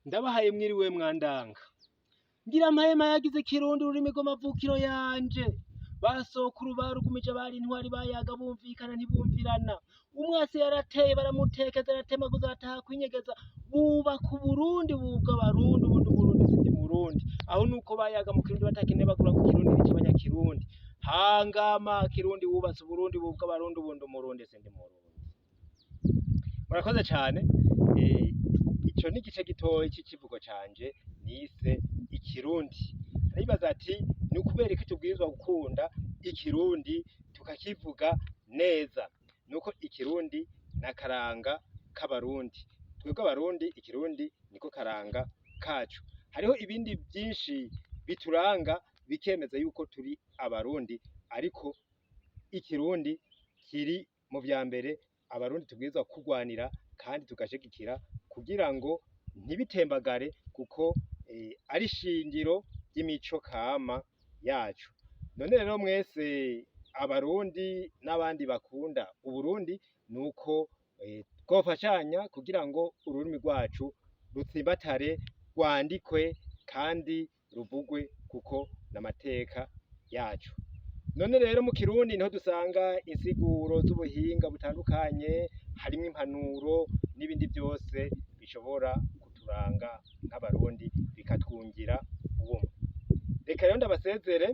Ndabahaye mwiriwe mwandanga, ngira amahema yagize Kirundi ururimi rw'amavukiro yanje. Basokuru barugumije bari intwari bayaga bumvikana ntibumvirana. Umwase yarateye baramutekeza aratemaguza arataha kwinyegeza. Bubaka Uburundi bubwa Abarundi ubundi Uburundi sindi Murundi. Aho nuko bayaga mu Kirundi batakinebagura ku Kirundi bica abanyakirundi. Hangama Kirundi wubatse Uburundi bubwa Abarundi ubundi Umurundi sindi Murundi. Murakoze cane. Ico ni igice gitoyi c'ikivugo canje nise Ikirundi. Aribaza ati ni ukubera iki tubwirizwa gukunda Ikirundi tukakivuga neza. Nuko Ikirundi n'akaranga k'Abarundi. Twebwe Abarundi Ikirundi niko karanga kacu. Hariho ibindi vyinshi bituranga bikemeza yuko turi Abarundi, ariko Ikirundi kiri mu vya mbere Abarundi tubwirizwa kurwanira kandi tugashigikira kugira ngo ntibitembagare, kuko ari shingiro ry'imico kama yacu. None rero mwese Abarundi n'abandi bakunda Uburundi, nuko twofashanya kugira ngo ururimi rwacu rutsimbatare, rwandikwe kandi ruvugwe, kuko n'amateka yacu. None rero mu Kirundi niho dusanga insiguro z'ubuhinga butandukanye, harimwo impanuro n'ibindi byose bishobora kuturanga nk'Abarundi bikatwungira ubumwe. Reka rero ndabasezere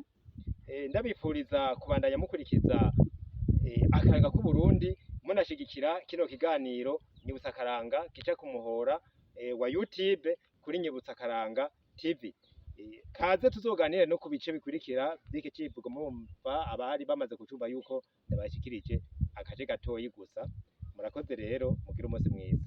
ndabifuriza kubandanya mukurikiza akaranga k'Uburundi, munashigikira kino kiganiro Nyibutsa Akaranga gica ku muhora wa YouTube kuri Nyibutsa Akaranga TV. Kaze tuzoganire no ku bice bikurikira by'iki civugo, mumva abari bamaze kucumva yuko ndabashikirije akaje gatoyi gusa. Murakoze rero, mugire umunsi mwiza.